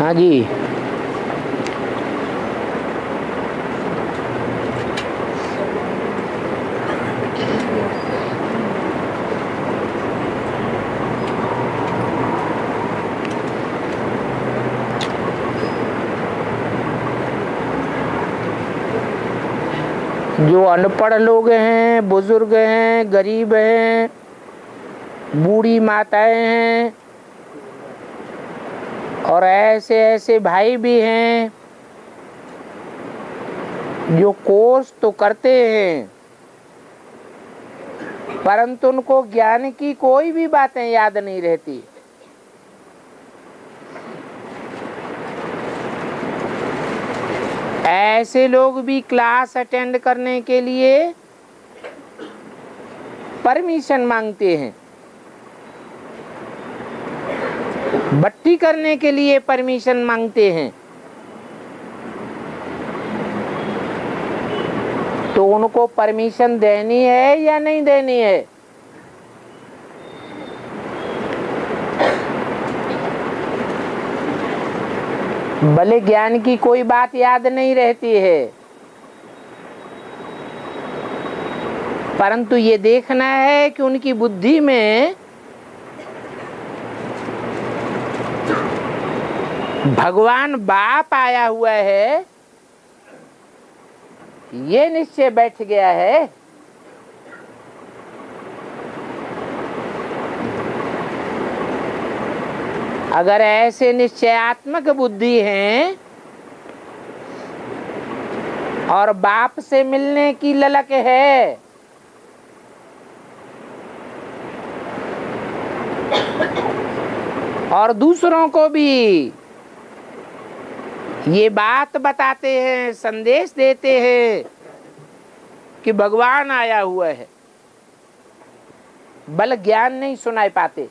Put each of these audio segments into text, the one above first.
हाँ जी। जो अनपढ़ लोग हैं, बुजुर्ग हैं, गरीब हैं, बूढ़ी माताएं हैं और ऐसे ऐसे भाई भी हैं जो कोर्स तो करते हैं परंतु उनको ज्ञान की कोई भी बातें याद नहीं रहती। ऐसे लोग भी क्लास अटेंड करने के लिए परमिशन मांगते हैं, भट्टी करने के लिए परमिशन मांगते हैं। तो उनको परमिशन देनी है या नहीं देनी है? भले ज्ञान की कोई बात याद नहीं रहती है परंतु ये देखना है कि उनकी बुद्धि में भगवान बाप आया हुआ है, ये निश्चय बैठ गया है। अगर ऐसे निश्चयात्मक बुद्धि हैं और बाप से मिलने की ललक है और दूसरों को भी ये बात बताते हैं, संदेश देते हैं कि भगवान आया हुआ है, बल ज्ञान नहीं सुनाई पाते।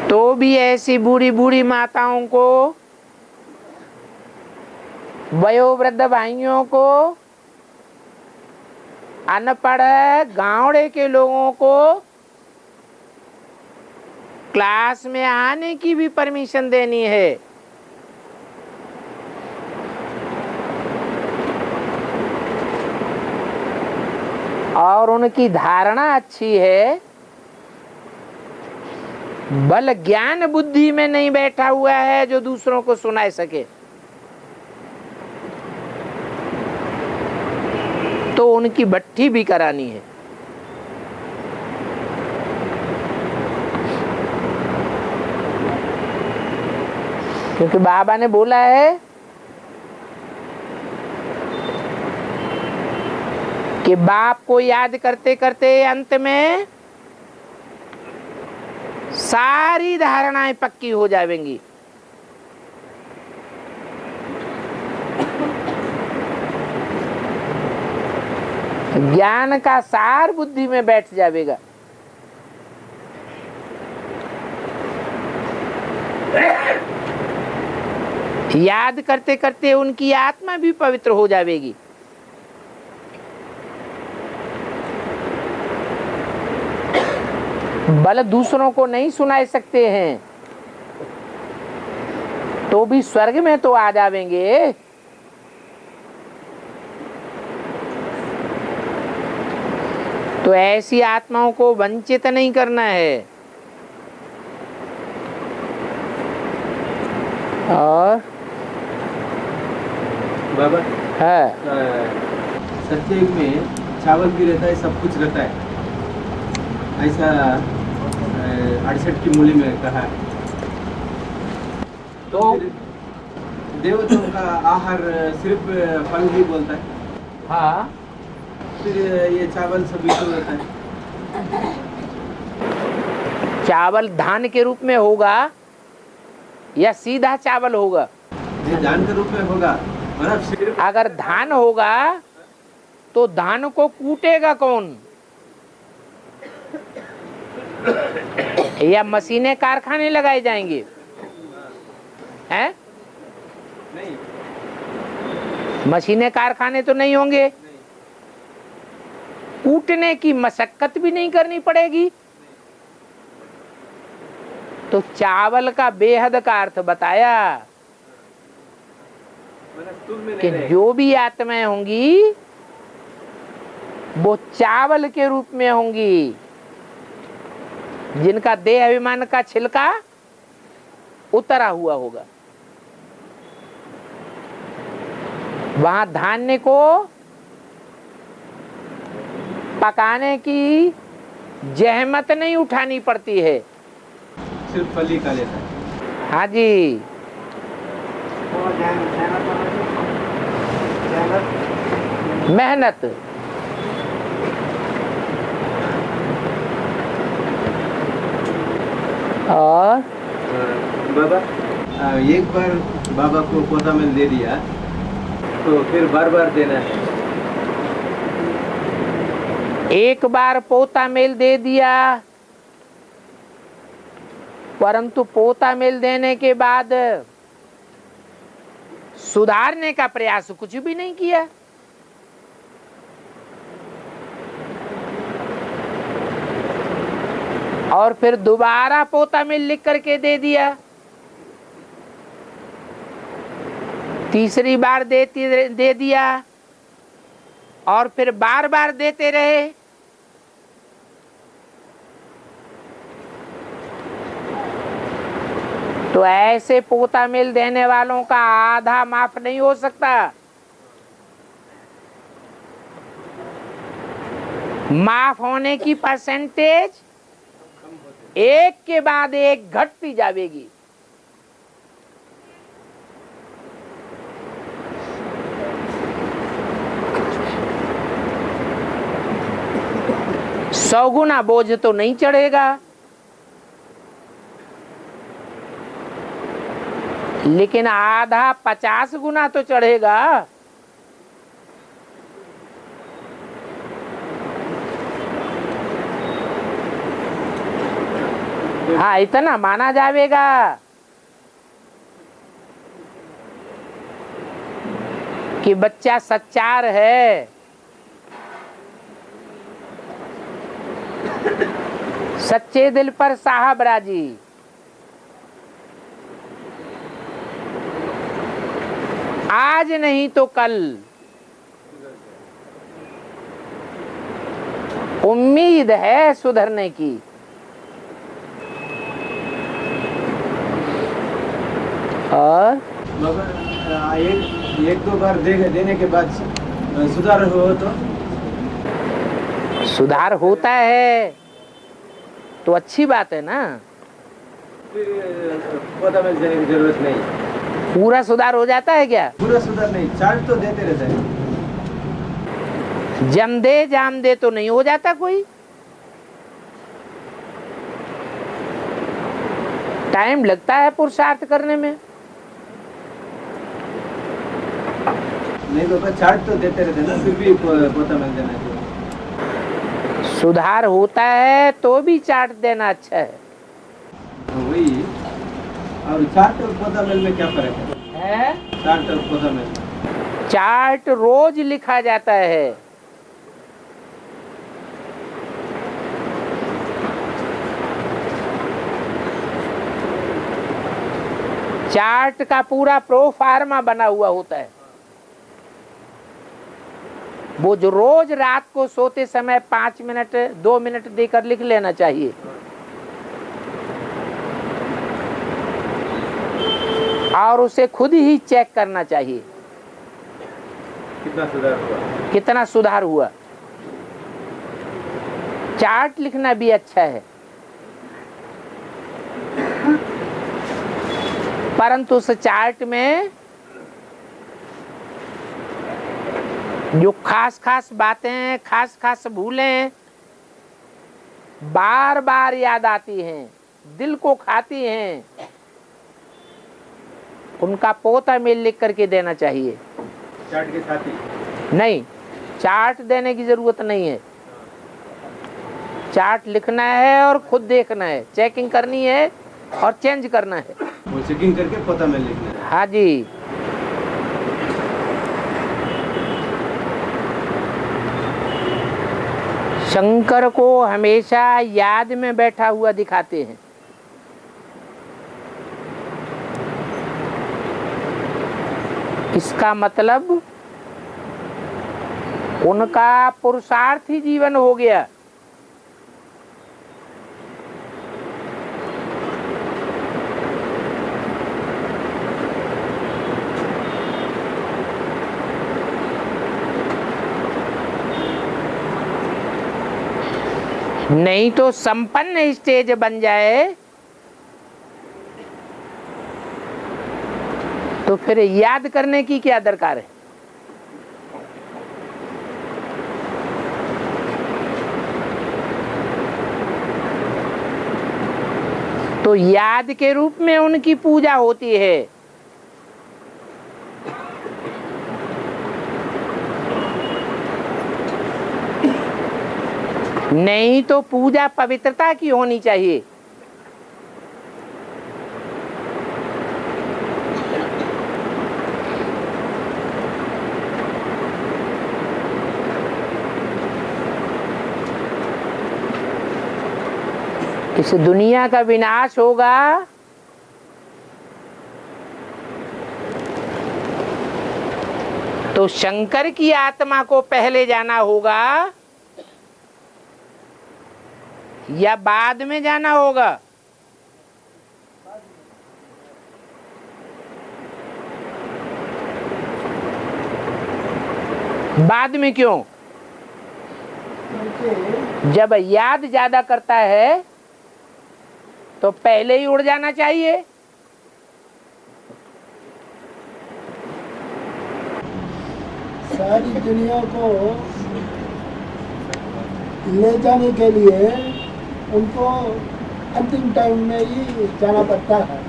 तो भी ऐसी बूढ़ी बूढ़ी माताओं को, वयोवृद्ध भाइयों को, अनपढ़ गांवड़े के लोगों को क्लास में आने की भी परमिशन देनी है। और उनकी धारणा अच्छी है, बल ज्ञान बुद्धि में नहीं बैठा हुआ है जो दूसरों को सुनाए सके। तो उनकी भट्ठी भी करानी है। क्योंकि बाबा ने बोला है कि बाप को याद करते करते अंत में सारी धारणाएं पक्की हो जाएंगी। ज्ञान का सार बुद्धि में बैठ जाएगा। याद करते करते उनकी आत्मा भी पवित्र हो जाएगी। बल दूसरों को नहीं सुना सकते हैं तो भी स्वर्ग में तो आ जाएंगे। तो ऐसी आत्माओं को वंचित नहीं करना है। और बाबा है सत्ययुग में चावल भी रहता है, सब कुछ रहता है, ऐसा 68 की मूली में कहा है। तो देवताओं का आहार सिर्फ फल ही बोलता है। हाँ, फिर ये चावल सभी तो रहता है। चावल धान के रूप में होगा या सीधा चावल होगा? ये धान के रूप में होगा। मतलब सिर्फ अगर धान होगा तो धान को कूटेगा कौन? या मशीनें कारखाने लगाए जाएंगे? हैं? नहीं, मशीनें कारखाने तो नहीं होंगे। कूटने की मशक्कत भी नहीं करनी पड़ेगी। तो चावल का बेहद का अर्थ बताया कि जो भी आत्माएं होंगी वो चावल के रूप में होंगी, जिनका देह अभिमान का छिलका उतरा हुआ होगा। वहां धान्य को पकाने की जहमत नहीं उठानी पड़ती है, सिर्फ फली का लेता है। हाँ जी। मेहनत और बाबा एक बार बाबा को पौधा में दे दिया तो फिर बार बार देना है। एक बार पोता मेल दे दिया, परंतु पोता मेल देने के बाद सुधारने का प्रयास कुछ भी नहीं किया। और फिर दोबारा पोता मेल लिख करके दे दिया, तीसरी बार दे दिया और फिर बार बार देते रहे। तो ऐसे पोता मेल देने वालों का आधा माफ नहीं हो सकता, माफ होने की परसेंटेज एक के बाद एक घटती जाएगी। सौ गुना बोझ तो नहीं चढ़ेगा, लेकिन आधा 50 गुना तो चढ़ेगा। हाँ, इतना माना जाएगा कि बच्चा सच्चार है, सच्चे दिल पर साहब राजी। आज नहीं तो कल उम्मीद है सुधरने की। और एक दो बार देने के बाद सुधार हो तो सुधार होता है तो अच्छी बात है ना, फिर पौधा में देने की जरूरत नहीं। पूरा सुधार हो जाता है क्या? पूरा सुधार नहीं, चार्ट तो देते रहता है। जम दे जाम दे तो नहीं हो जाता कोई, टाइम लगता है पुरुषार्थ करने में। नहीं बाबा, चार्ट तो देते रहते ना, फिर भी पौधा में देना चाहिए। सुधार होता है तो भी चार्ट देना अच्छा है। वही, और चार्ट और पौधा मेल में क्या फर्क है? चार्ट और पौधा मेल, चार्ट रोज लिखा जाता है, चार्ट का पूरा प्रोफार्मा बना हुआ होता है। वो जो रोज रात को सोते समय 5 मिनट 2 मिनट देकर लिख लेना चाहिए। और उसे खुद ही चेक करना चाहिए कितना सुधार हुआ, कितना सुधार हुआ। चार्ट लिखना भी अच्छा है, परंतु उस चार्ट में जो खास खास बातें, खास खास भूलें बार बार याद आती हैं, दिल को खाती हैं, उनका पोता मेल लिख करके देना चाहिए। चार्ट के साथ ही नहीं, चार्ट देने की जरूरत नहीं है। चार्ट लिखना है और खुद देखना है, चेकिंग करनी है और चेंज करना है। वो चेकिंग करके पोता मेल लिखना है। हाँ जी। शंकर को हमेशा याद में बैठा हुआ दिखाते हैं। इसका मतलब उनका पुरुषार्थी जीवन हो गया। नहीं तो संपन्न स्टेज बन जाए तो फिर याद करने की क्या दरकार है। तो याद के रूप में उनकी पूजा होती है। नहीं तो पूजा पवित्रता की होनी चाहिए। इस दुनिया का विनाश होगा तो शंकर की आत्मा को पहले जाना होगा या बाद में जाना होगा। बाद में क्यों? जब याद ज्यादा करता है तो पहले ही उड़ जाना चाहिए। सारी दुनिया को ले जाने के लिए उनको अंतिम टाइम में ही जाना पड़ता है।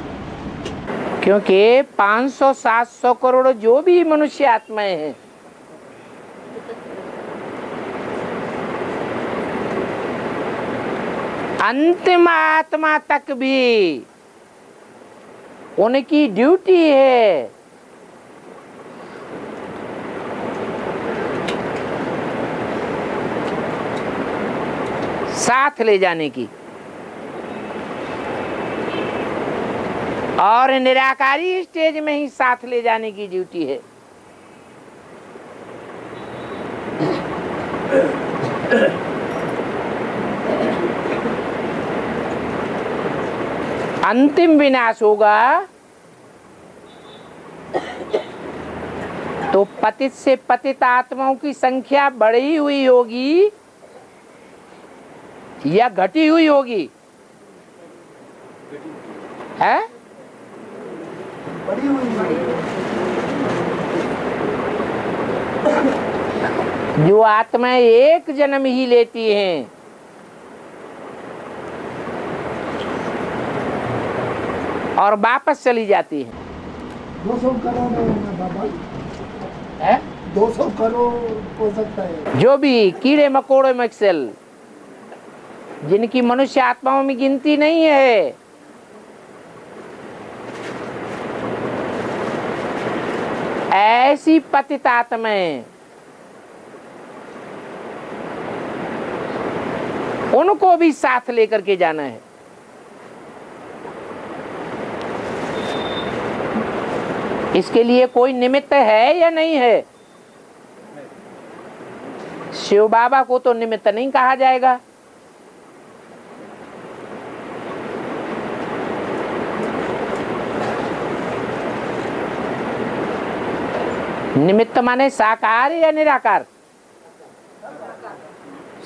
क्योंकि 500-700 करोड़ जो भी मनुष्य आत्माएं हैं, अंतिम आत्मा तक भी उनकी ड्यूटी है साथ ले जाने की। और निराकारी स्टेज में ही साथ ले जाने की ड्यूटी है। अंतिम विनाश होगा तो पतित से पतित आत्माओं की संख्या बढ़ी हुई होगी या घटी हुई होगी? है बड़ी हुई जो आत्माएं एक जन्म ही लेती हैं, और वापस चली जाती हैं। 200 करोड़ है ना बाबा, है 200 करोड़ हो सकता है। जो भी कीड़े मकोड़े मक्सल जिनकी मनुष्य आत्माओं में गिनती नहीं है, ऐसी पतित आत्माएं, उनको भी साथ लेकर के जाना है। इसके लिए कोई निमित्त है या नहीं है? शिव बाबा को तो निमित्त नहीं कहा जाएगा। निमित्त माने साकार या निराकार?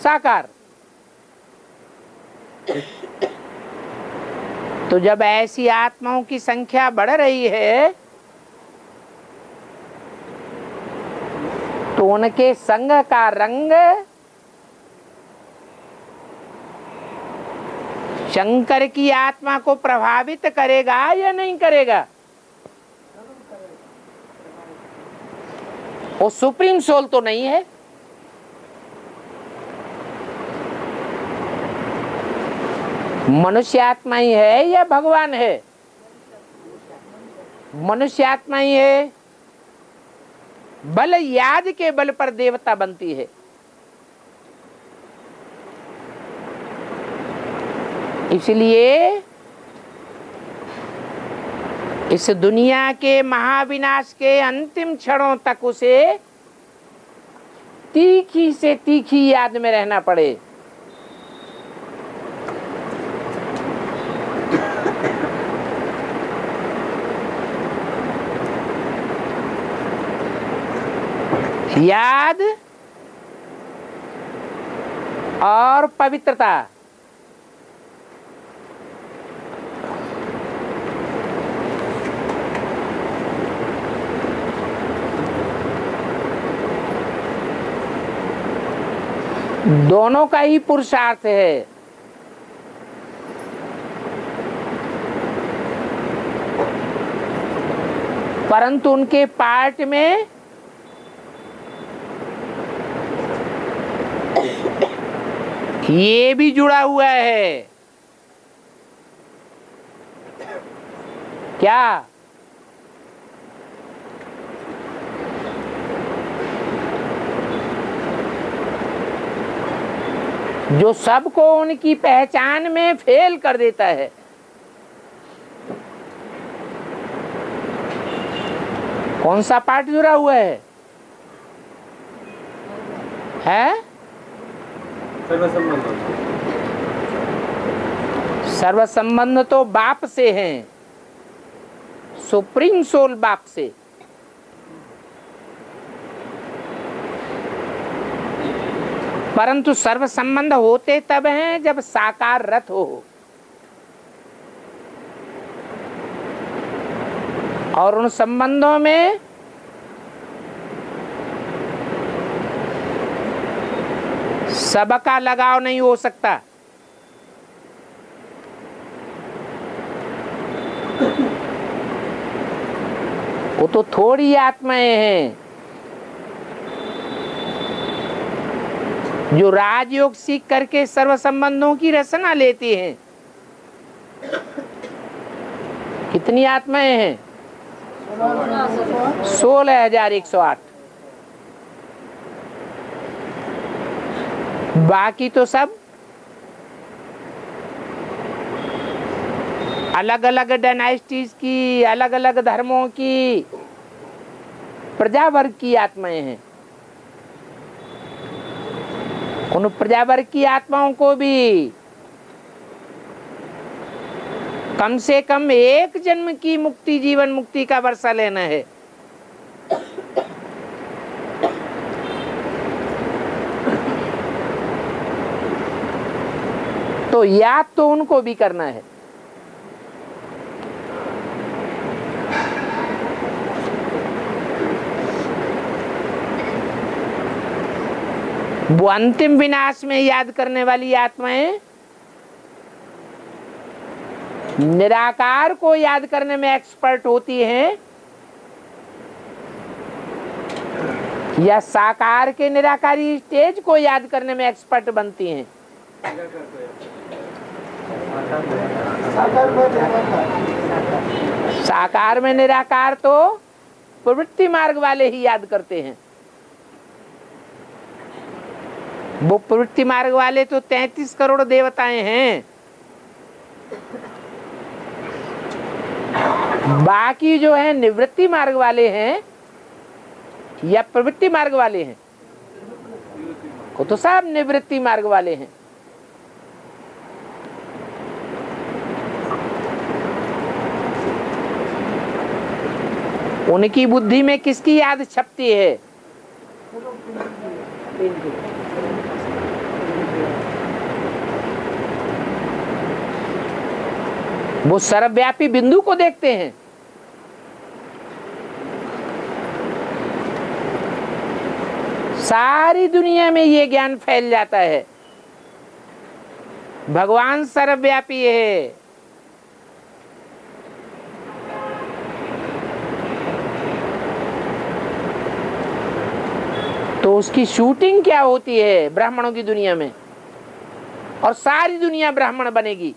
साकार। तो जब ऐसी आत्माओं की संख्या बढ़ रही है तो उनके संग का रंग शंकर की आत्मा को प्रभावित करेगा या नहीं करेगा? वो सुप्रीम सोल तो नहीं है। मनुष्य आत्मा ही है या भगवान है? मनुष्य आत्मा ही है। बल याद के बल पर देवता बनती है। इसलिए इस दुनिया के महाविनाश के अंतिम क्षणों तक उसे तीखी से तीखी याद में रहना पड़े। याद और पवित्रता, दोनों का ही पुरुषार्थ है। परंतु उनके पार्ट में ये भी जुड़ा हुआ है। क्या? जो सबको उनकी पहचान में फेल कर देता है। कौन सा पार्ट जुड़ा हुआ है? सर्व संबंध तो बाप से है, सुप्रीम सोल बाप से। परंतु सर्व संबंध होते तब हैं जब साकार रथ हो, और उन संबंधों में सबका लगाव नहीं हो सकता। वो तो थोड़ी आत्माएं हैं जो राजयोग सीख करके सर्व संबंधों की रचना लेती हैं। कितनी आत्माएं हैं? 16,108। बाकी तो सब अलग अलग डायनास्टीज की, अलग अलग धर्मों की, प्रजा वर्ग की आत्माएं हैं। उन प्रजा वर्ग की आत्माओं को भी कम से कम एक जन्म की मुक्ति, जीवन मुक्ति का वर्षा लेना है। तो याद तो उनको भी करना है। वो अंतिम विनाश में याद करने वाली आत्माएं निराकार को याद करने में एक्सपर्ट होती हैं, या साकार के निराकारी स्टेज को याद करने में एक्सपर्ट बनती हैं। साकार में निराकार तो प्रवृत्ति मार्ग वाले ही याद करते हैं। वो प्रवृत्ति मार्ग वाले तो 33 करोड़ देवताएं हैं। बाकी जो है निवृत्ति मार्ग वाले हैं या प्रवृत्ति मार्ग वाले हैं, वो तो सब निवृत्ति मार्ग वाले हैं। उनकी बुद्धि में किसकी याद छपती है? वो सर्वव्यापी बिंदु को देखते हैं। सारी दुनिया में ये ज्ञान फैल जाता है, भगवान सर्वव्यापी है। तो उसकी शूटिंग क्या होती है ब्राह्मणों की दुनिया में, और सारी दुनिया ब्राह्मण बनेगी।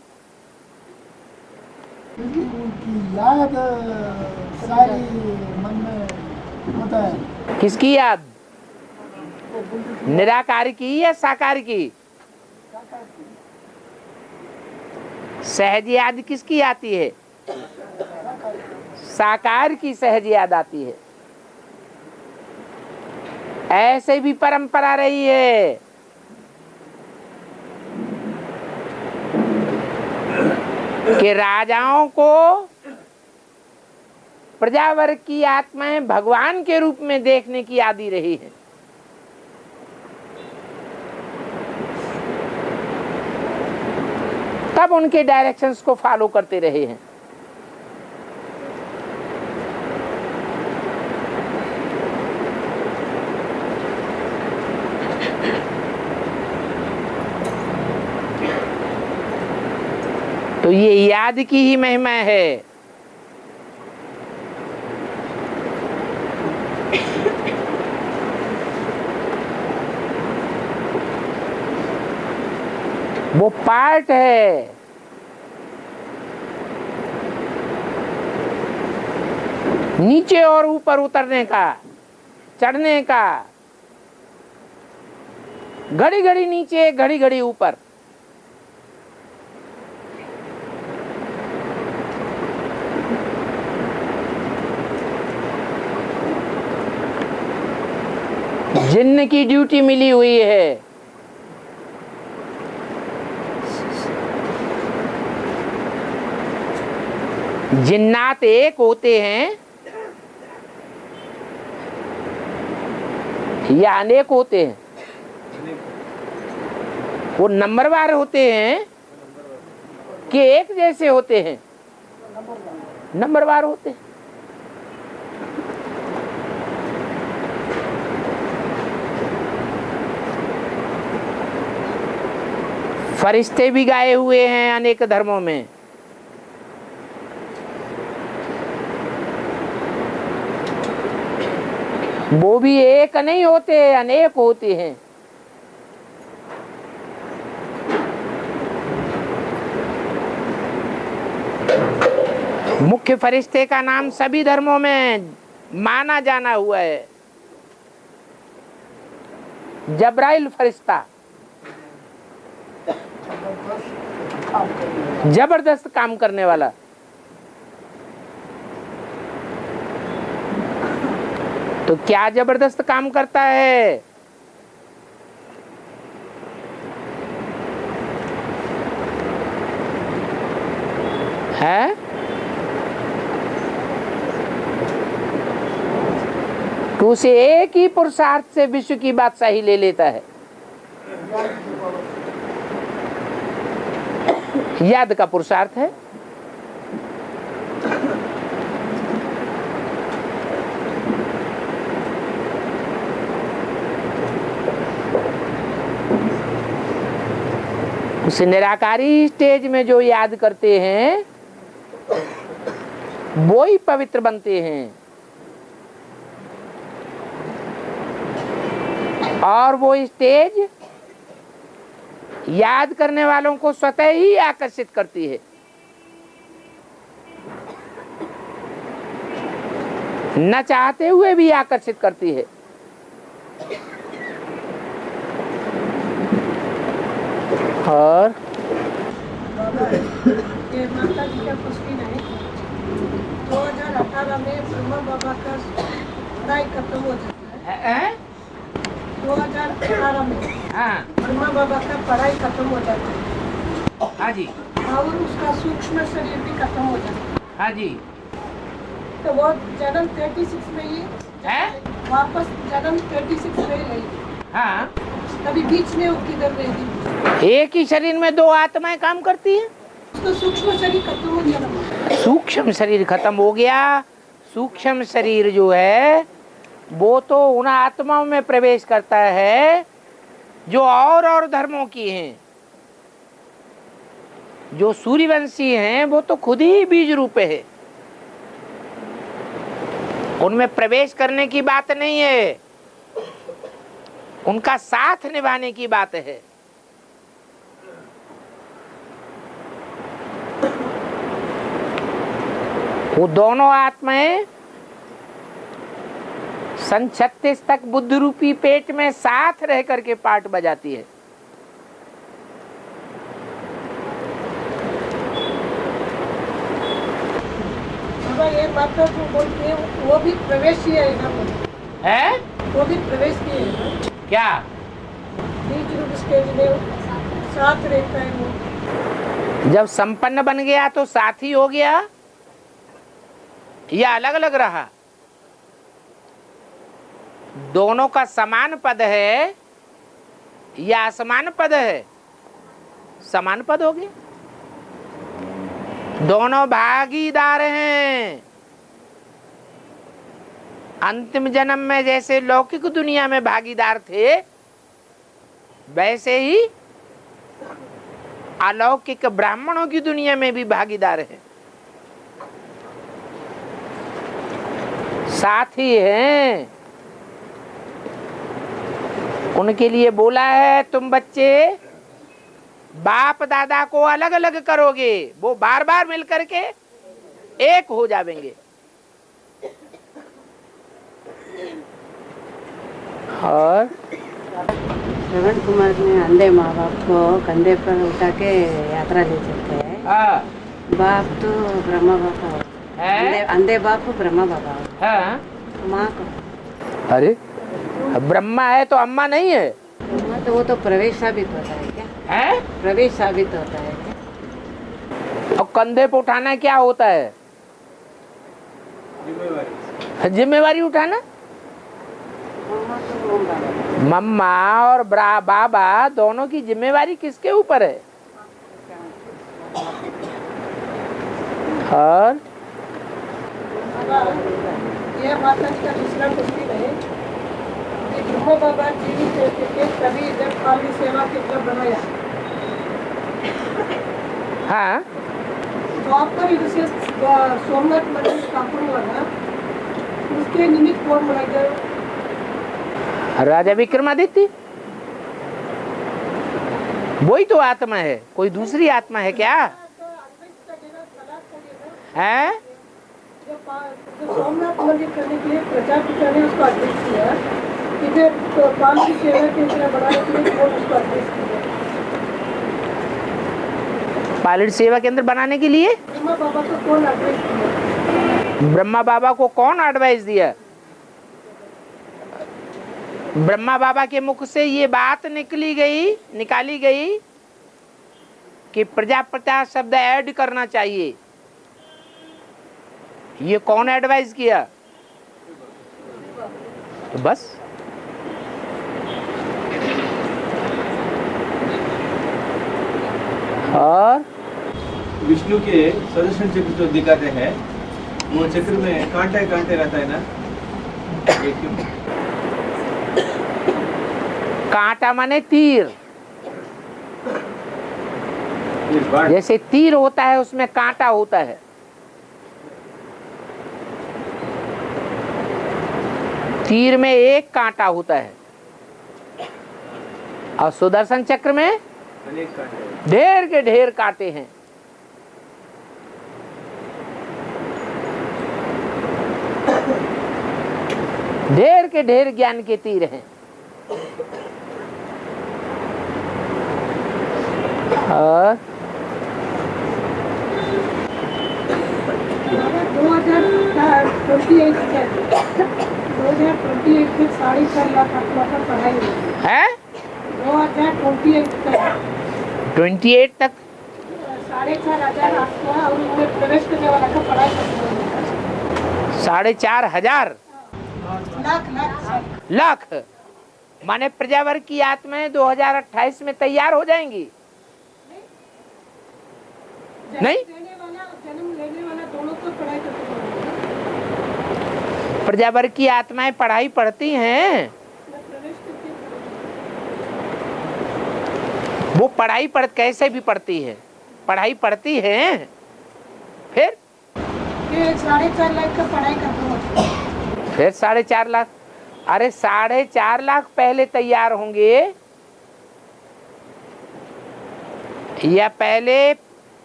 उनकी याद सारी मन में होता है। किसकी याद? निराकार की या साकार की? सहज याद किसकी आती है? साकार की सहज याद आती है। ऐसे भी परंपरा रही है कि राजाओं को प्रजावर्ग की आत्माएं भगवान के रूप में देखने की आदि रही है। तब उनके डायरेक्शंस को फॉलो करते रहे हैं। तो ये याद की ही महिमा है। वो पार्ट है। नीचे और ऊपर उतरने का, चढ़ने का, घड़ी घड़ी नीचे घड़ी घड़ी ऊपर। जिन्न की ड्यूटी मिली हुई है। जिन्नात एक होते हैं या अनेक होते हैं? वो नंबरवार होते हैं कि एक जैसे होते हैं? नंबरवार होते हैं। फरिश्ते भी गाए हुए हैं अनेक धर्मों में। वो भी एक नहीं होते, अनेक होते हैं। मुख्य फरिश्ते का नाम सभी धर्मों में माना जाना हुआ है, जब्राइल फरिश्ता। जबरदस्त काम करने वाला। तो क्या जबरदस्त काम करता है? है तो उसे एक ही पुरुषार्थ से विश्व की बादशाही ले लेता है। याद का पुरुषार्थ है। उस निराकारी स्टेज में जो याद करते हैं वो ही पवित्र बनते हैं, और वो स्टेज याद करने वालों को स्वतः ही आकर्षित करती है। न चाहते हुए भी आकर्षित करती है। और ये माता जी का क्वेश्चन है, 2018 में ब्रह्मा बाबा का पढ़ाई खत्म हो जाता है। 2018 में हाँ ब्रह्मा बाबा का पढ़ाई खत्म हो जाता है। हाँ जी, और उसका सूक्ष्म शरीर भी खत्म हो जाता है। हाँ जी। तो वो जन्म 36 में ही है? वापस जन्म 36 में ही रही। हाँ, कभी बीच में वो किधर रही? एक ही शरीर में दो आत्माएं काम करती हैं। उसका सूक्ष्म शरीर खत्म हो गया। सूक्ष्म शरीर खत्म हो गया। सूक्ष्म शरीर जो है वो तो उन आत्माओं में प्रवेश करता है जो और धर्मों की हैं। जो सूर्यवंशी हैं वो तो खुद ही बीज रूप है, उनमें प्रवेश करने की बात नहीं है, उनका साथ निभाने की बात है। वो दोनों आत्माएं सन 36 तक बुद्ध रूपी पेट में साथ रह करके पाठ बजाती है। माता जो बोलते हैं वो भी प्रवेश ही है ना, है वो भी प्रवेश ही है ना। क्या? बीच रूप स्टेज में साथ रहता है वो। जब संपन्न बन गया तो साथी हो गया या अलग अलग रहा? दोनों का समान पद है या असमान पद है? समान पद हो गया। दोनों भागीदार हैं। अंतिम जन्म में जैसे लौकिक दुनिया में भागीदार थे, वैसे ही अलौकिक ब्राह्मणों की दुनिया में भी भागीदार हैं, साथी हैं। उनके लिए बोला है तुम बच्चे बाप दादा को अलग अलग करोगे, वो बार बार मिल करके एक हो जाएंगे। और श्रवण कुमार ने अंधे माँ बाप को कंधे पर उठा के यात्रा ले चलते हैं। बाप तो ब्रह्मा बाबा है, अंधे बाप ब्रह्मा बाबा है, माँ को। अरे ब्रह्मा है तो अम्मा नहीं है? ब्रह्मा तो वो तो प्रवेश साबित होता है क्या? है प्रवेश साबित होता है क्या? और कंधे पे उठाना क्या होता है? जिम्मेवारी उठाना। मम्मा तो बाबा, मम्मा और बाबा दोनों की जिम्मेवारी किसके ऊपर है? और ये माता जी का दूसरा क्वेश्चन है कि ब्रह्मा बाबा जीवित रहते थे तभी जब काली सेवा केंद्र बनाया, हाँ, तो आपका भी विशेष सोमनाथ मंदिर स्थापना लगा, उसके निमित्त कौन बनाया गया? राजा विक्रमादित्य। वही तो आत्मा है, कोई दूसरी आत्मा है क्या? है जो सोमनाथ मंदिर करने के लिए प्रजापिता ने उसको आदेश किया कि फिर काल की सेवा केंद्र बनाने के लिए कौन उसको आदेश किया? पायलट सेवा केंद्र बनाने के लिए ब्रह्मा बाबा को कौन आदेश दिया? ब्रह्मा बाबा को कौन एडवाइस दिया? ब्रह्मा बाबा के मुख से ये बात निकाली गई कि प्रजापिता शब्द ऐड करना चाहिए। ये कौन एडवाइस किया? तो बस और विष्णु के सुदर्शन चक्र जो दिखाते हैं, वो चक्र में कांटे कांटे रहता है ना, ये क्यों? कांटा माने तीर। ये बाण। जैसे तीर होता है उसमें कांटा होता है। तीर में एक कांटा होता है और सुदर्शन चक्र में अनेक कांटे। ढेर के ढेर कांटे हैं। ढेर के ढेर ज्ञान के तीर हैं। और 2028 तक 4.5 लाख आत्मा का पढ़ाई हुई है। 2028 तक 28 तक 4,500 आत्मा और उनमें प्रवेश करने वाला का पढ़ाई करते 4,500 लाख लाख माने प्रजावर्ग की आत्माएं 2028 में तैयार हो जाएंगी। नहीं, जन्म लेने वाला दोनों तो पढ़ाई करते हैं। प्रजावर्ग की आत्माएं पढ़ाई पढ़ती हैं। वो पढ़ाई कैसे भी पढ़ती है, पढ़ाई पढ़ती है। फिर 4.5 लाख का पढ़ाई करते हैं। फिर 4.5 लाख। अरे 4.5 लाख पहले तैयार होंगे या पहले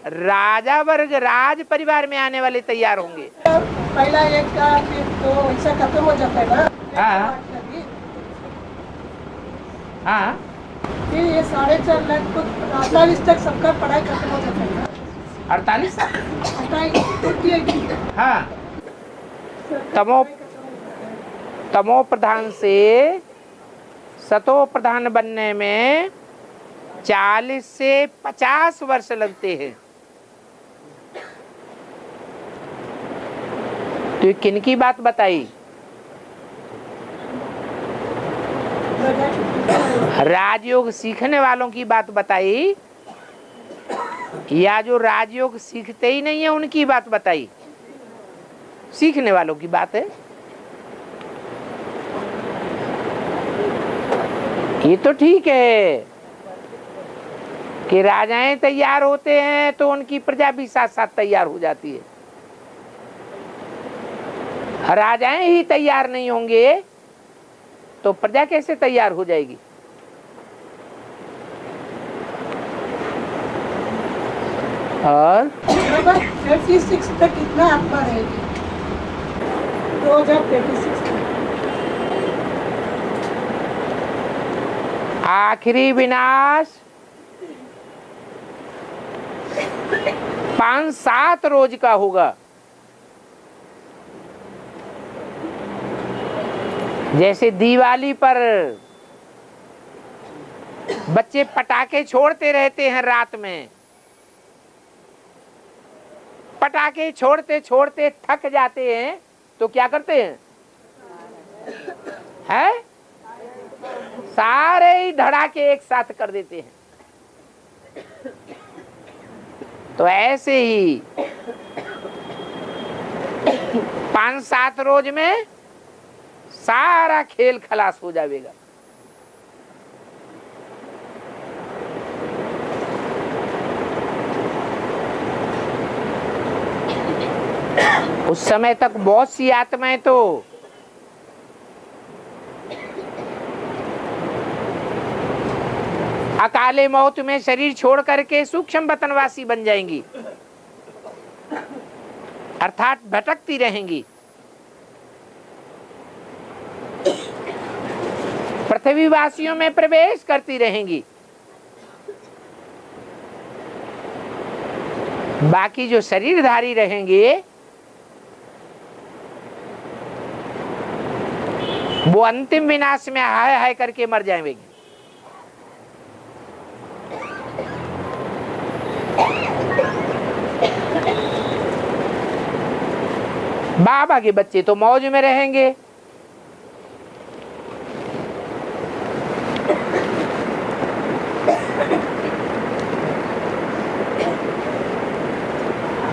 राजा वर्ग राज परिवार में आने वाले तैयार होंगे? पहला एक का फिर तो ऐसा खत्म हो जाता है ना। हाँ हाँ, फिर ये 4.5 लाख को 48 तक सबका पढ़ाई खत्म हो जाता है ना। 48। 28 हाँ, तमो प्रधान से सतो प्रधान बनने में 40 से 50 वर्ष लगते हैं। तो ये किन की बात बताई? राजयोग सीखने वालों की बात बताई या जो राजयोग सीखते ही नहीं है उनकी बात बताई? सीखने वालों की बात है। ये तो ठीक है कि राजाएं तैयार होते हैं तो उनकी प्रजा भी साथ साथ तैयार हो जाती है। राजाएं ही तैयार नहीं होंगे तो प्रजा कैसे तैयार हो जाएगी? और 36 तक कितना आत्मा रहेगी? 2036 तक। आखिरी विनाश 5-7 रोज का होगा। जैसे दिवाली पर बच्चे पटाखे छोड़ते रहते हैं रात में, पटाखे छोड़ते छोड़ते थक जाते हैं तो क्या करते हैं? हैं? सारे ही धड़ाके एक साथ कर देते हैं। तो ऐसे ही 5-7 रोज में सारा खेल खलास हो जाएगा। उस समय तक बहुत सी आत्माएं तो अकाले मौत में शरीर छोड़ करके सूक्ष्म वतनवासी बन जाएंगी, अर्थात भटकती रहेंगी। पृथ्वीवासियों में प्रवेश करती रहेंगी। बाकी जो शरीरधारी रहेंगे वो अंतिम विनाश में हाय हाय करके मर जाएंगे। बाबा के बच्चे तो मौज में रहेंगे।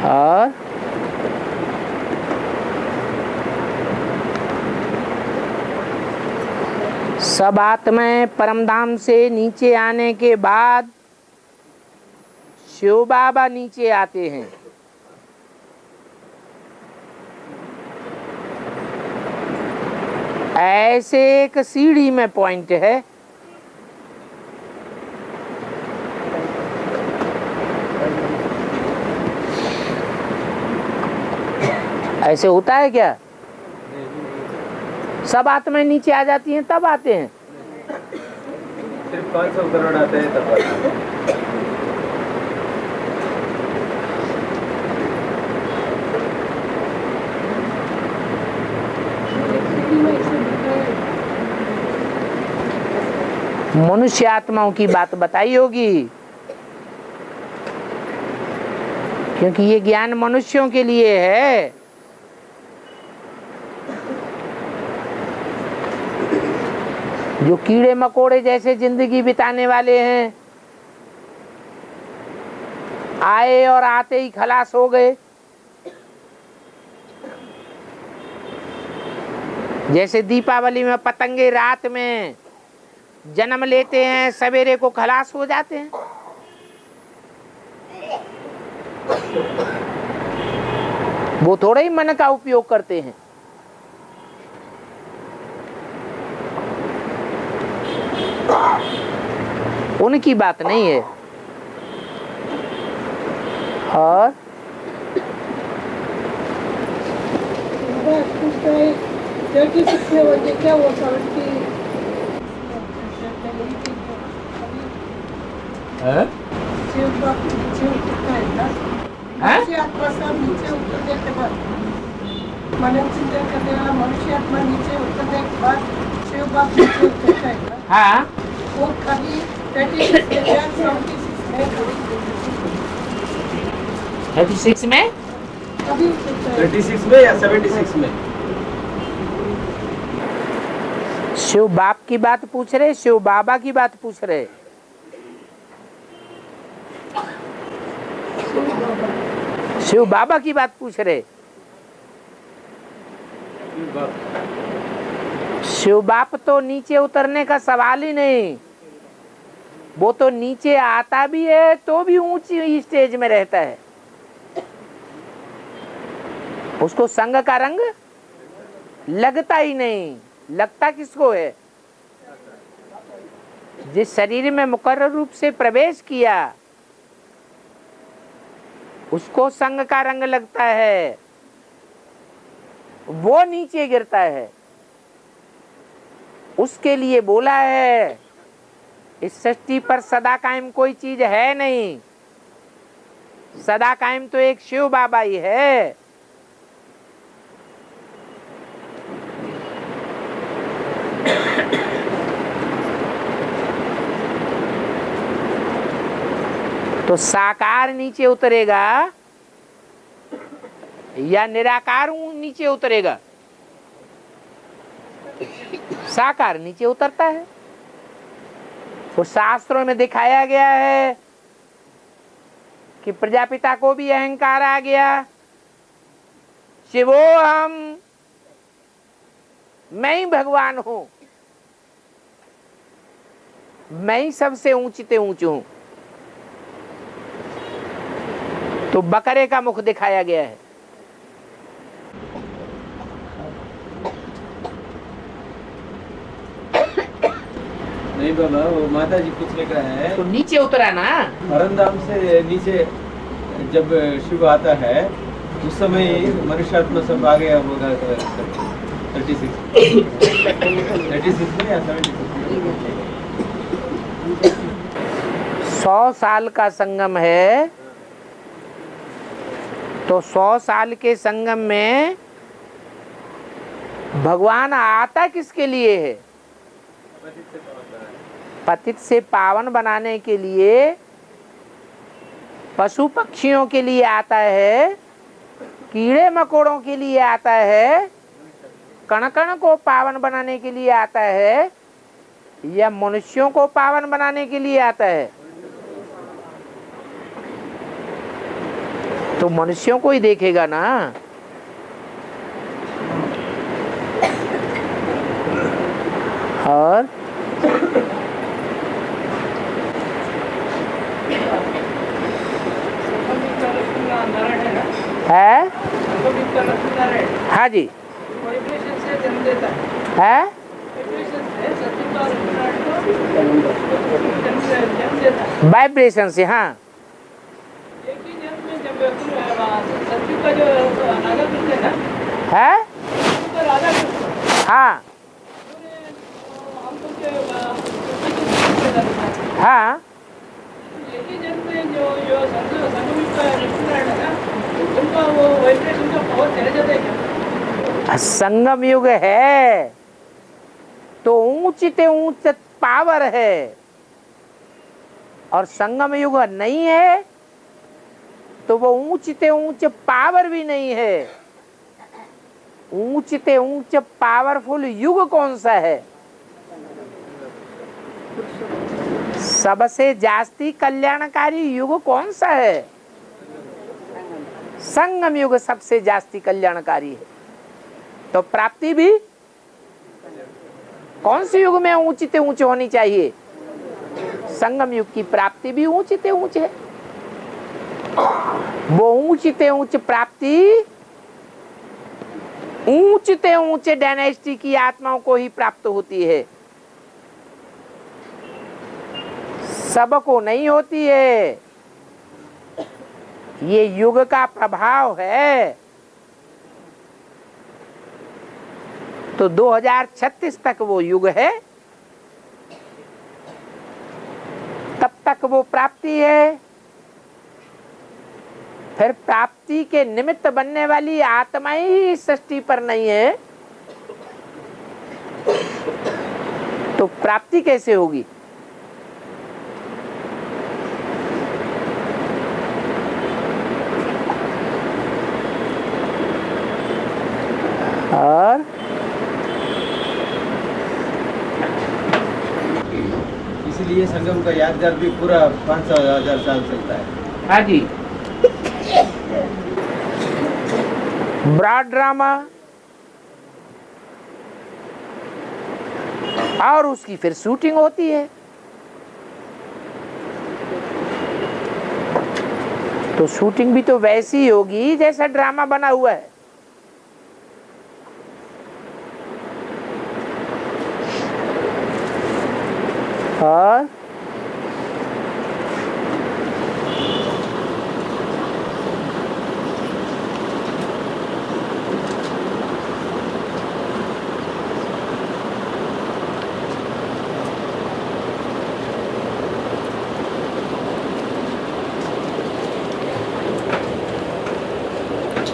और सब आत्माएं परमधाम से नीचे आने के बाद शिव बाबा नीचे आते हैं। ऐसे एक सीढ़ी में पॉइंट है, ऐसे होता है क्या? सब आत्माएं नीचे आ जाती हैं तब आते हैं? सिर्फ 500 करोड़ आते हैं तब आते हैं। मनुष्य आत्माओं की बात बताई होगी, क्योंकि ये ज्ञान मनुष्यों के लिए है। जो कीड़े मकोड़े जैसे जिंदगी बिताने वाले हैं, आए और आते ही खलास हो गए। जैसे दीपावली में पतंगे रात में जन्म लेते हैं, सवेरे को खलास हो जाते हैं। वो थोड़ा ही मन का उपयोग करते हैं। उनकी बात नहीं है। और क्या वो मनन चिंतन करने वाला मनुष्य आत्मा नीचे उतरने के बाद शिव बाप नीचे उतरता है ना, हाँ वो कभी 36 में या 36 में कभी उतरता है। 36 में या 76 में? शिव बाप की बात पूछ रहे, शिव बाबा की बात पूछ रहे? शिव बाबा की बात पूछ रहे। शिव बाप तो नीचे उतरने का सवाल ही नहीं, वो तो नीचे आता भी है तो भी ऊंची स्टेज में रहता है। उसको संग का रंग लगता ही नहीं। लगता किसको है? जिस शरीर में मुकर्रर रूप से प्रवेश किया उसको संग का रंग लगता है, वो नीचे गिरता है। उसके लिए बोला है इस सृष्टि पर सदा कायम कोई चीज है नहीं, सदा कायम तो एक शिव बाबा ही है। तो साकार नीचे उतरेगा या निराकार नीचे उतरेगा? साकार नीचे उतरता है। तो शास्त्रों में दिखाया गया है कि प्रजापिता को भी अहंकार आ गया, शिवो हम, मैं ही भगवान हूं, मैं ही सबसे ऊंचते ऊंच हूं। तो बकरे का मुख दिखाया गया है। नहीं बाबा, वो माता जी पूछने का है। तो नीचे उतरा ना, परमधाम से नीचे जब शिव आता है उस समय मनुष्यात्मा सब आ गया होगा 36 में या 76? 100 साल का संगम है, तो 100 साल के संगम में भगवान आता किसके लिए है? पतित से पावन बनाने के लिए, पशु पक्षियों के लिए आता है, कीड़े मकोड़ों के लिए आता है, कण कण को पावन बनाने के लिए आता है, या मनुष्यों को पावन बनाने के लिए आता है? तो मनुष्यों को ही देखेगा ना। और है, हाँ जी है, वाइब्रेशन से। हाँ है, हाँ हाँ, संगम युग है तो ऊंचते ऊंच पावर है, और संगम युग नहीं है तो वो ऊंचते ऊंच पावर भी नहीं है। ऊंचते ऊंच पावरफुल युग कौन सा है? सबसे जास्ती कल्याणकारी युग कौन सा है? संगम युग सबसे जास्ती कल्याणकारी है। तो प्राप्ति भी कौन से युग में ऊंचते ऊंच होनी चाहिए? संगम युग की प्राप्ति भी ऊंचते ऊंच है। वो ऊंचते ऊंच प्राप्ति ऊंचते ऊंचे डायनेस्टी की आत्माओं को ही प्राप्त होती है, सबको नहीं होती है। ये युग का प्रभाव है। तो 2036 तक वो युग है, तब तक वो प्राप्ति है, फिर प्राप्ति के निमित्त बनने वाली आत्मा ही इस सृष्टि पर नहीं है तो प्राप्ति कैसे होगी? और इसलिए संगम का यादगार भी पूरा 500,000 साल चलता है। हाँ जी, ब्रॉड ड्रामा और उसकी फिर शूटिंग होती है। तो शूटिंग भी तो वैसी ही होगी जैसा ड्रामा बना हुआ है। और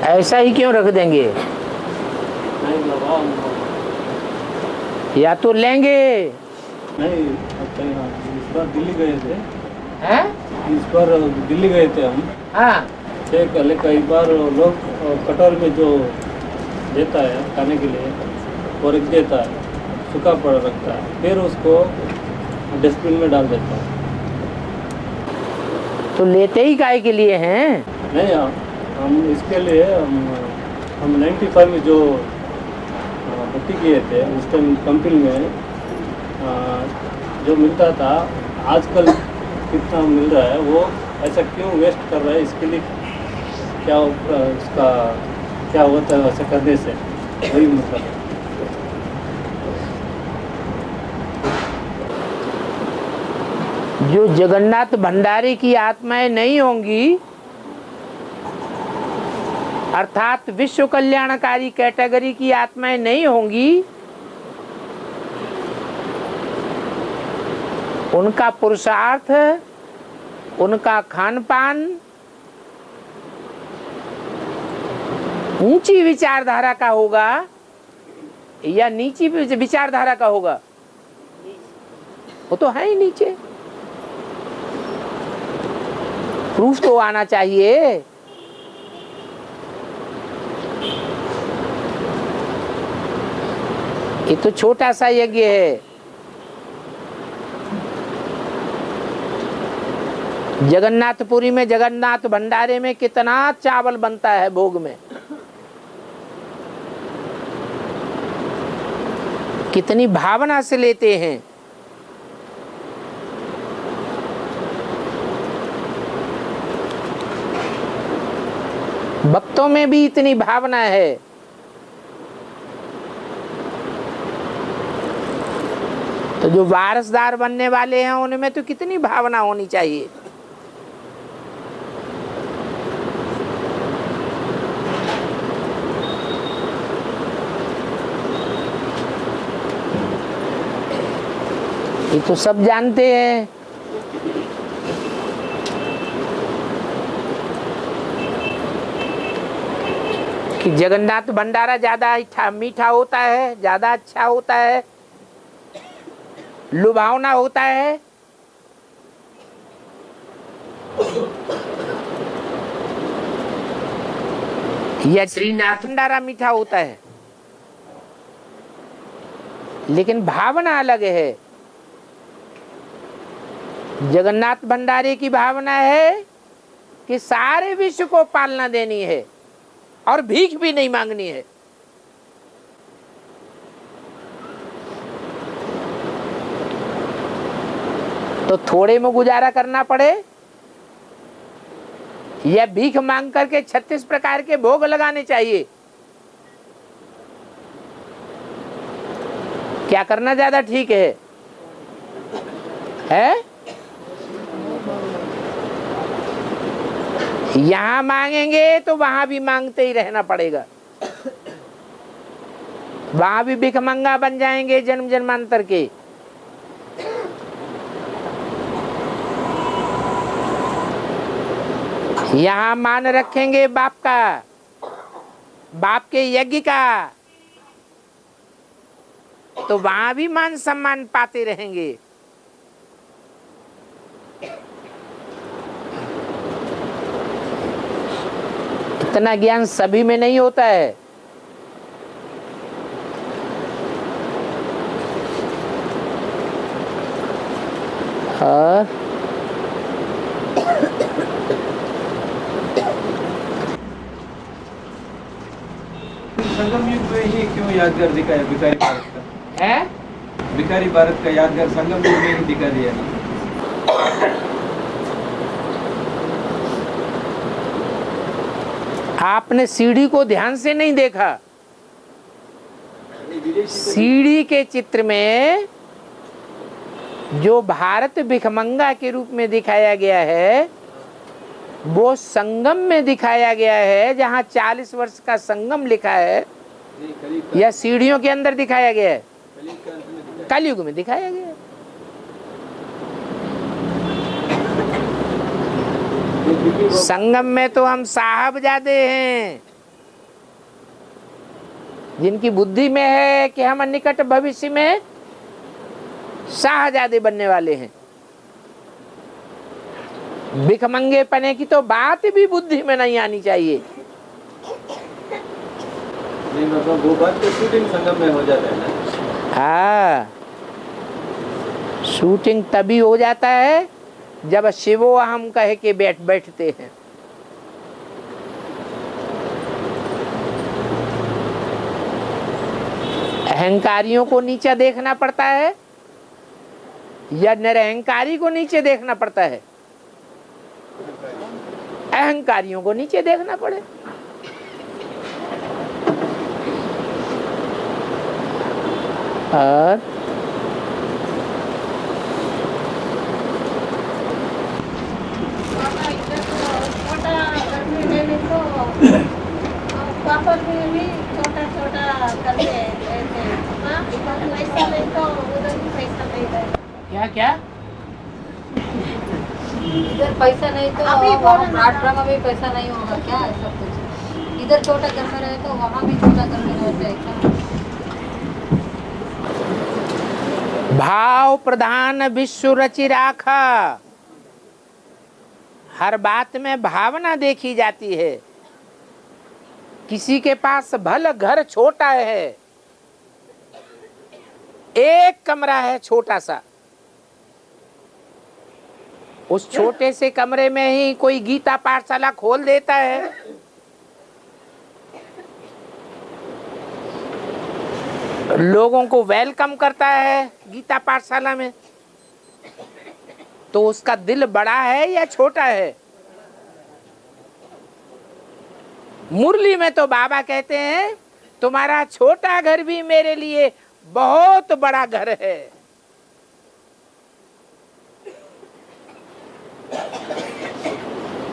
ऐसा ही क्यों रख देंगे? या तो लेंगे। नहीं, इस बार दिल्ली गए थे। हैं? इस बार दिल्ली गए थे हम। हाँ, कई बार लोग कटोर में जो देता है खाने के लिए वो रख देता है, सूखा पड़ा रखता है, फिर उसको डस्टबिन में डाल देता है। तो लेते ही काय के लिए हैं? नहीं, हम इसके लिए हम 95 में जो भर्ती किए थे उस टाइम कंपनी में जो मिलता था, आजकल कितना मिल रहा है, वो ऐसा क्यों वेस्ट कर रहा है, इसके लिए क्या उसका क्या होता है ऐसा करने से, वही मतलब। जो जगन्नाथ भंडारी की आत्माएं नहीं होंगी, अर्थात विश्व कल्याणकारी कैटेगरी की आत्माएं नहीं होंगी, उनका पुरुषार्थ, उनका खान पान ऊंची विचारधारा का होगा या नीची विचारधारा का होगा? वो तो है ही नीचे। प्रूफ तो आना चाहिए। ये तो छोटा सा यज्ञ है। जगन्नाथपुरी में, जगन्नाथ भंडारे में कितना चावल बनता है भोग में, कितनी भावना से लेते हैं। भक्तों में भी इतनी भावना है। तो जो वारसदार बनने वाले हैं उनमें तो कितनी भावना होनी चाहिए। ये तो सब जानते हैं। कि जगन्नाथ भंडारा ज्यादा मीठा होता है, ज्यादा अच्छा होता है, लुभावना होता है। या श्रीनाथ भंडारा मीठा होता है, लेकिन भावना अलग है। जगन्नाथ भंडारे की भावना है कि सारे विश्व को पालना देनी है और भीख भी नहीं मांगनी है। तो थोड़े में गुजारा करना पड़े या भीख मांग करके 36 प्रकार के भोग लगाने चाहिए? क्या करना ज्यादा ठीक है? यहां मांगेंगे तो वहां भी मांगते ही रहना पड़ेगा, वहां भी भिखमंगा बन जाएंगे जन्म जन्मांतर के। यहाँ मान रखेंगे बाप का, बाप के यज्ञ का, तो वहां भी मान सम्मान पाते रहेंगे। इतना ज्ञान सभी में नहीं होता है। संगम युग में ही क्यों यादगार दिखाया भिखारी भारत का? है भिखारी भारत का यादगार संगम युग में ही दिखा दिया ना। आपने सीढ़ी को ध्यान से नहीं देखा। सीढ़ी के चित्र में जो भारत भिखमंगा के रूप में दिखाया गया है वो संगम में दिखाया गया है, जहाँ 40 वर्ष का संगम लिखा है, या सीढ़ियों के अंदर दिखाया गया है? कलयुग में दिखाया गया है। संगम में तो हम साहबजादे हैं, जिनकी बुद्धि में है कि हम निकट भविष्य में शाहजादे बनने वाले हैं। भिखमंगे पने की तो बात भी बुद्धि में नहीं आनी चाहिए। नहीं मतलब वो बात तो शूटिंग संगम में हो जाता है ना। हाँ, शूटिंग तभी हो जाता है जब शिवो अहम कहे के बैठते हैं। अहंकारियों को नीचे देखना पड़ता है या निरहंकारी को नीचे देखना पड़ता है? अहंकारियों को नीचे देखना पड़े। और छोटा घर में लेने को पापा भी छोटा छोटा करके रहते हैं। हाँ, पैसा नहीं तो उधर भी पैसा नहीं है। क्या क्या इधर पैसा नहीं तो राष्ट्र में भी पैसा नहीं होगा क्या? सब कुछ इधर छोटा घर में रहे तो वहाँ भी छोटा घर में रहते हैं क्या? भाव प्रधान विश्व रचि राखा। हर बात में भावना देखी जाती है। किसी के पास भले घर छोटा है, एक कमरा है छोटा सा, उस छोटे से कमरे में ही कोई गीता पाठशाला खोल देता है। लोगों को वेलकम करता है गीता पाठशाला में, तो उसका दिल बड़ा है या छोटा है? मुरली में तो बाबा कहते हैं तुम्हारा छोटा घर भी मेरे लिए बहुत बड़ा घर है।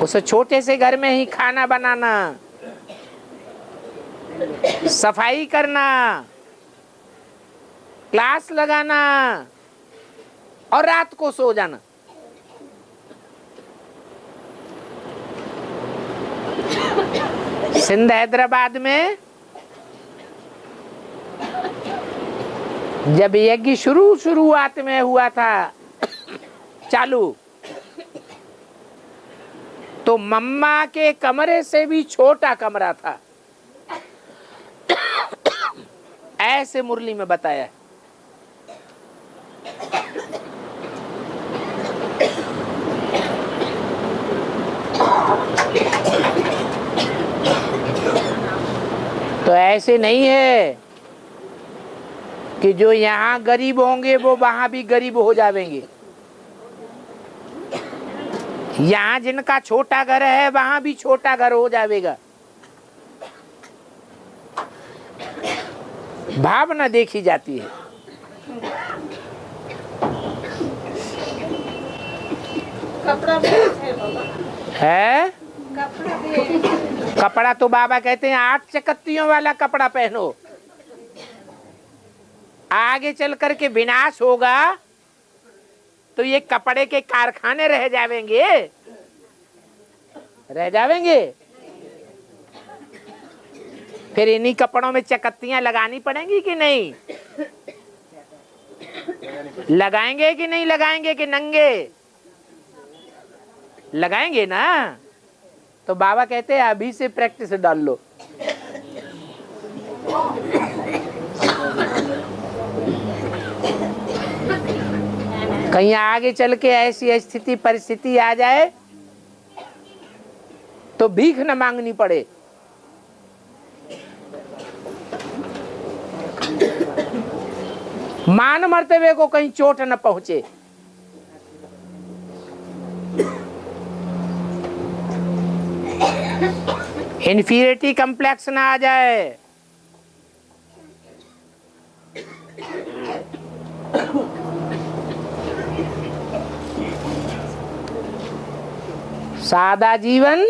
उस छोटे से घर में ही खाना बनाना, सफाई करना, क्लास लगाना और रात को सो जाना। सिंध हैदराबाद में जब यज्ञ शुरुआत में हुआ था चालू, तो मम्मा के कमरे से भी छोटा कमरा था, ऐसे मुरली में बताया। तो ऐसे नहीं है कि जो यहाँ गरीब होंगे वो वहां भी गरीब हो जाएंगे। यहाँ जिनका छोटा घर है वहां भी छोटा घर हो जाएगा। भावना देखी जाती है। कपड़ा भी है बाबा। है कपड़ा भी है। कपड़ा तो बाबा कहते हैं 8 चकत्तियों वाला कपड़ा पहनो, आगे चल करके विनाश होगा तो ये कपड़े के कारखाने रह जाएंगे। रह जावेंगे। फिर इन्हीं कपड़ों में चकत्तियां लगानी पड़ेंगी कि नहीं? लगाएंगे कि नहीं लगाएंगे कि नंगे? लगाएंगे ना। तो बाबा कहते हैं अभी से प्रैक्टिस डाल लो। कहीं आगे चल के ऐसी स्थिति परिस्थिति आ जाए तो भीख न मांगनी पड़े। मान मर्तबे को कहीं चोट न पहुंचे। इन्फीरियरिटी कम्प्लेक्स ना आ जाए। सादा जीवन,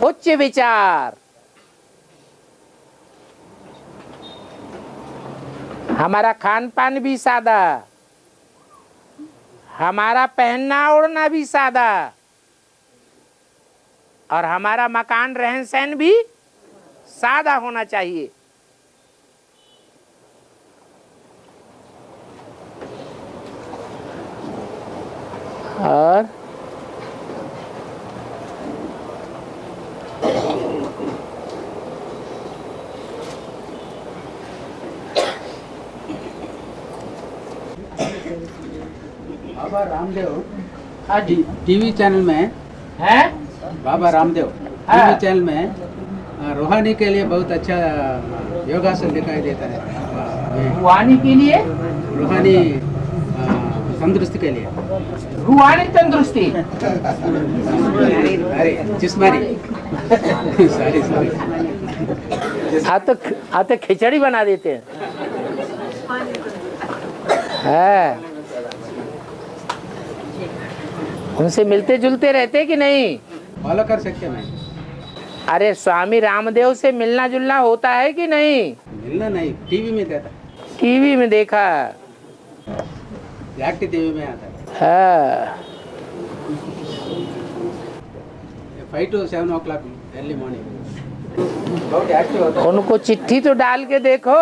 उच्च विचार। हमारा खान पान भी सादा, हमारा पहनना ओढ़ना भी सादा, और हमारा मकान रहन सहन भी सादा होना चाहिए। और बाबा रामदेव टीवी चैनल में है बाबा रामदेव टीवी चैनल में रूहानी के लिए बहुत अच्छा योगासन दिखाई देता है। रूहानी के लिए, रूहानी तंदुरुस्ती के लिए, रूहानी तंदुरुस्ती, अरे जिस्मानी सॉरी तो खिचड़ी बना देते हैं। है उनसे मिलते जुलते रहते कि नहीं? फॉलो कर सकते मैं। अरे स्वामी रामदेव से मिलना जुलना होता है कि नहीं? मिलना नहीं, टीवी में देखा। टीवी में देखा, टीवी में आता है। हाँ। 5 to 7 o'clock early morning बहुत एक्टिव होता है। उनको चिट्ठी तो डाल के देखो।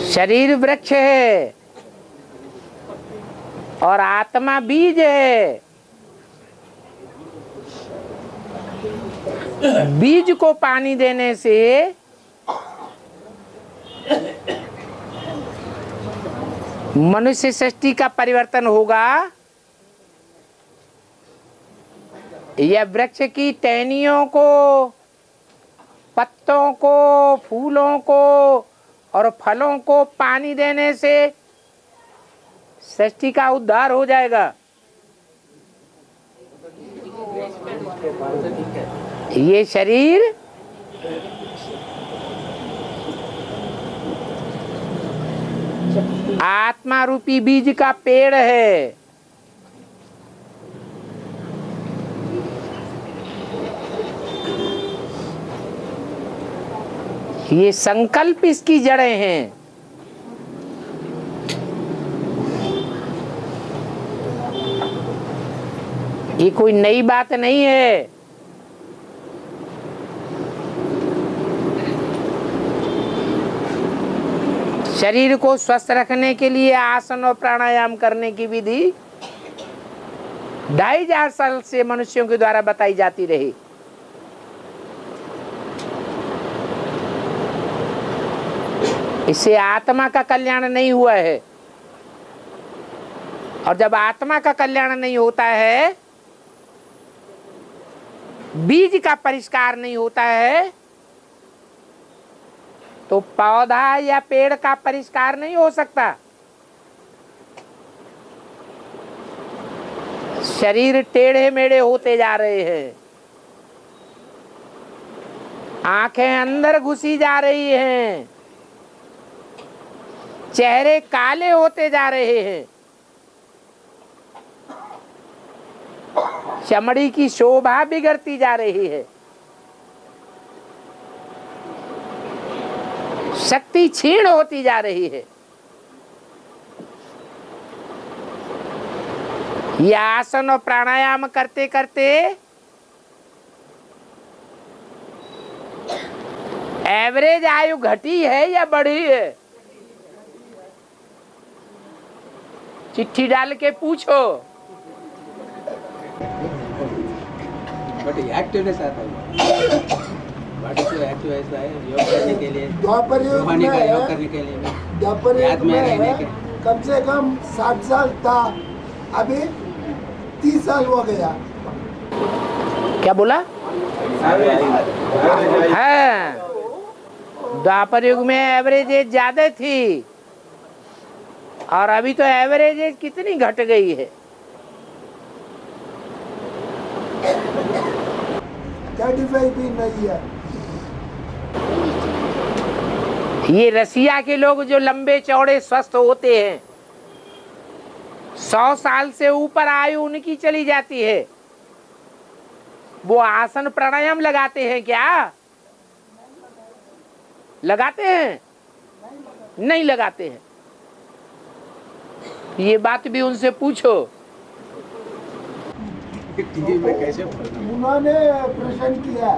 शरीर वृक्ष है और आत्मा बीज है। बीज को पानी देने से मनुष्य सृष्टि का परिवर्तन होगा या वृक्ष की टहनियों को, पत्तों को, फूलों को और फलों को पानी देने से सृष्टि का उद्धार हो जाएगा। ये शरीर आत्मा रूपी बीज का पेड़ है। ये संकल्प इसकी जड़ें हैं। ये कोई नई बात नहीं है। शरीर को स्वस्थ रखने के लिए आसन और प्राणायाम करने की विधि 2500 साल से मनुष्यों के द्वारा बताई जाती रही। इससे आत्मा का कल्याण नहीं हुआ है, और जब आत्मा का कल्याण नहीं होता है, बीज का परिष्कार नहीं होता है, तो पौधा या पेड़ का परिष्कार नहीं हो सकता। शरीर टेढ़े मेढ़े होते जा रहे हैं, आंखें अंदर घुसी जा रही हैं, चेहरे काले होते जा रहे हैं, चमड़ी की शोभा बिगड़ती जा रही है, शक्ति क्षीण होती जा रही है। ये आसन और प्राणायाम करते करते एवरेज आयु घटी है या बढ़ी है? चिट्ठी डाल के पूछो। बट एक्टिवनेस आता है, बॉडी जो एक्टिव ऐसा है, योग करने के लिए, द्वापर युग रूहानी का योग में करने के लिए भी, द्वापर याद युग में रहने के में कम से कम 60 साल था, अभी 30 साल हो गया। क्या बोला? हाँ, द्वापर युग में एवरेज एज ज्यादा थी और अभी तो एवरेज एज कितनी घट गई है? 35 भी नहीं है। ये रसिया के लोग जो लंबे चौड़े स्वस्थ होते हैं, 100 साल से ऊपर आयु उनकी चली जाती है। वो आसन प्राणायाम लगाते हैं क्या? लगाते हैं? नहीं लगाते हैं। ये बात भी उनसे पूछो। टीवी में कैसे उन्होंने प्रश्न किया,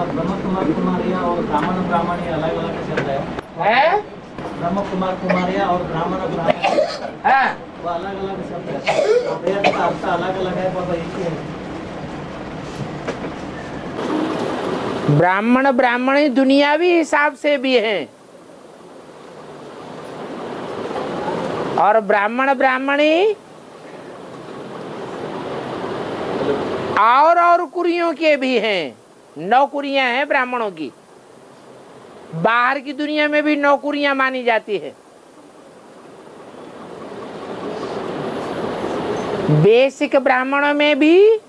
ब्रह्म कुमार कुमारियाँ और ब्राह्मण ब्राह्मणी अलग अलग शब्द है। ब्रह्म कुमार कुमारियाँ और ब्राह्मण ब्राह्मणी वो अलग अलग शब्द है, वेद का अर्थ अलग अलग है, बाबा एक ही है। ब्राह्मण ब्राह्मणी दुनियावी हिसाब से भी हैं और ब्राह्मण ब्राह्मणी और कुरियों के भी हैं। 9 कुरियां हैं ब्राह्मणों की। बाहर की दुनिया में भी 9 कुरियां मानी जाती है। बेसिक ब्राह्मणों में भी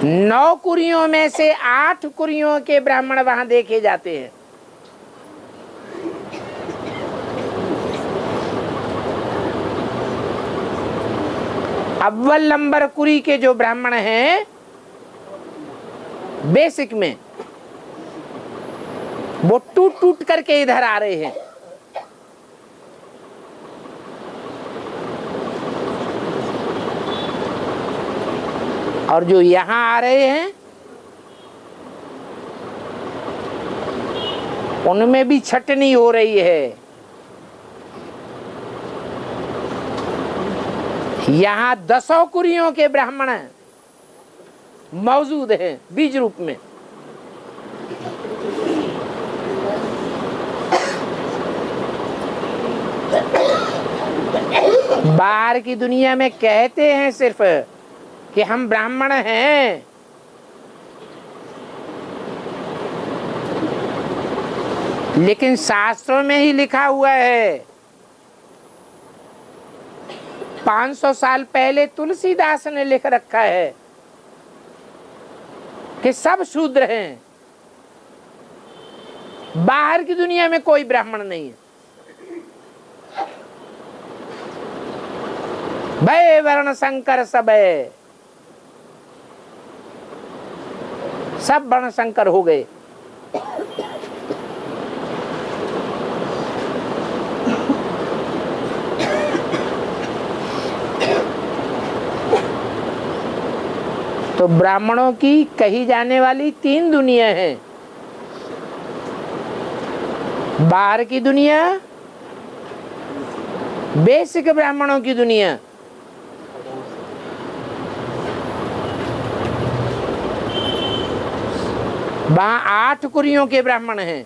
9 कुरियों में से 8 कुरियों के ब्राह्मण वहां देखे जाते हैं। अव्वल नंबर कुरी के जो ब्राह्मण हैं बेसिक में, वो टूट टूट करके इधर आ रहे हैं। और जो यहां आ रहे हैं उनमें भी छटनी हो रही है। यहां 10 कुरियों के ब्राह्मण मौजूद हैं बीज रूप में। बाहर की दुनिया में कहते हैं सिर्फ कि हम ब्राह्मण हैं, लेकिन शास्त्रों में ही लिखा हुआ है। 500 साल पहले तुलसीदास ने लिख रखा है कि सब शूद्र हैं। बाहर की दुनिया में कोई ब्राह्मण नहीं है। भय वर्ण संकर सब है, सब वर्ण संकर हो गए। तो ब्राह्मणों की कही जाने वाली 3 दुनिया हैं। बाहर की दुनिया, बेसिक ब्राह्मणों की दुनिया, वहां 8 कुरियों के ब्राह्मण हैं।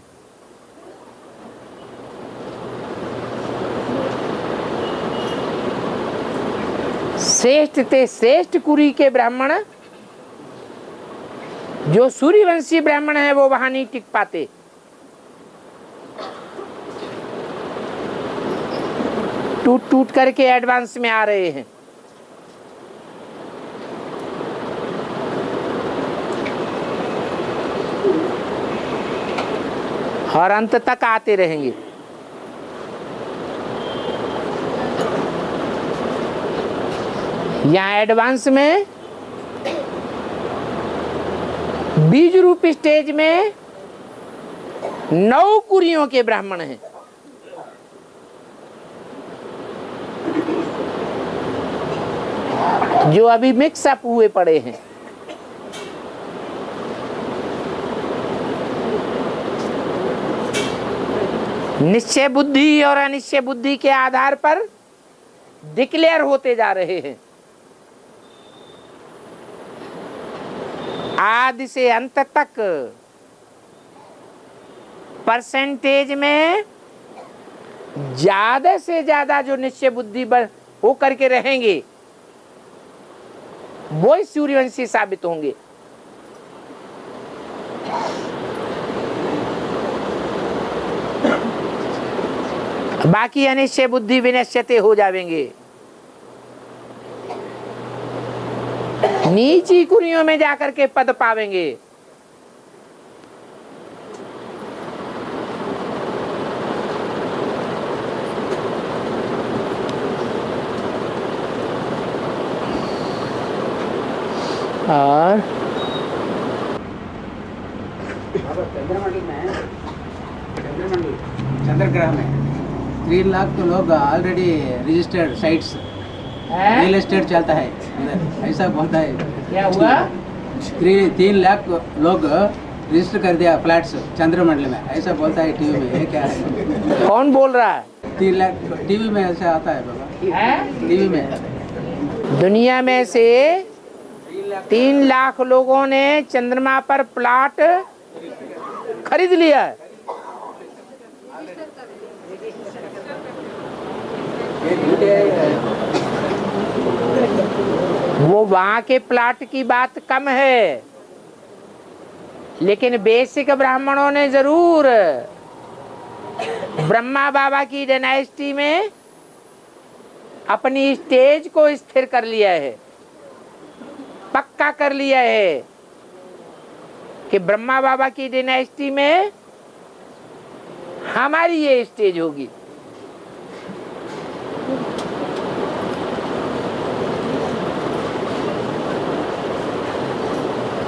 श्रेष्ठ ते श्रेष्ठ कुरी के ब्राह्मण, जो सूर्यवंशी ब्राह्मण है वो वहां नहीं टिक पाते। टूट टूट करके एडवांस में आ रहे हैं। और अंत तक आते रहेंगे। यहाँ एडवांस में बीज रूप स्टेज में 9 कुरियों के ब्राह्मण हैं। जो अभी मिक्स अप हुए पड़े हैं। निश्चय बुद्धि और अनिश्चय बुद्धि के आधार पर डिक्लेयर होते जा रहे हैं। आदि से अंत तक परसेंटेज में ज्यादा से ज्यादा जो निश्चय बुद्धि हो करके रहेंगे वो सूर्यवंशी साबित होंगे। बाकी अनिश्चय बुद्धि विनश्यते हो जाएंगे। नीची कुरियों में जाकर के पद पावेंगे। और चंद्रग्रह में 3 लाख तो लोग already registered sites real estate चलता है अंदर, ऐसा बोलता है। क्या हुआ? 3 लाख लोग रजिस्टर कर दिया फ्लैट्स चंद्रमंडल में, ऐसा बोलता है टीवी में। ये क्या है? कौन बोल रहा है? 3 लाख टीवी में ऐसा आता है बाबा, टीवी में। दुनिया में से 3 लाख लोगों ने चंद्रमा पर प्लॉट खरीद लिया है। वो वहां के प्लॉट की बात कम है, लेकिन बेसिक ब्राह्मणों ने जरूर ब्रह्मा बाबा की डायनेस्टी में अपनी स्टेज को स्थिर कर लिया है, पक्का कर लिया है कि ब्रह्मा बाबा की डायनेस्टी में हमारी ये स्टेज होगी।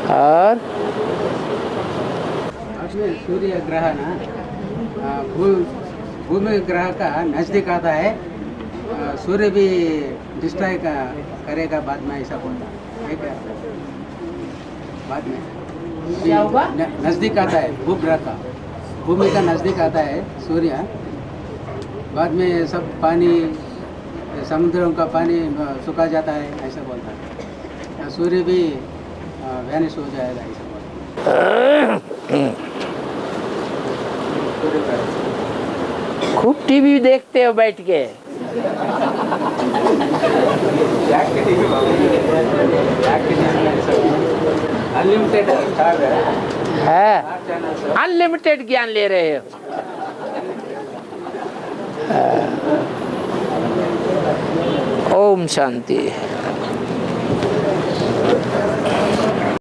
और सूर्य ग्रह ना भूमि ग्रह का नजदीक आता है, सूर्य भी डिस्ट्रॉय करेगा बाद में, ऐसा बोलता है। ठीक है, बाद में क्या होगा? नजदीक आता है भूग्रह का, भूमि का नजदीक आता है सूर्य, बाद में सब पानी समुद्रों का पानी सुखा जाता है, ऐसा बोलता है। सूर्य भी वैनिश हो जाएगा, ऐसा बोलता है। खूब टीवी देखते हो बैठ के। अनलिमिटेड है, अनलिमिटेड ज्ञान ले रहे हो। ओम शांति।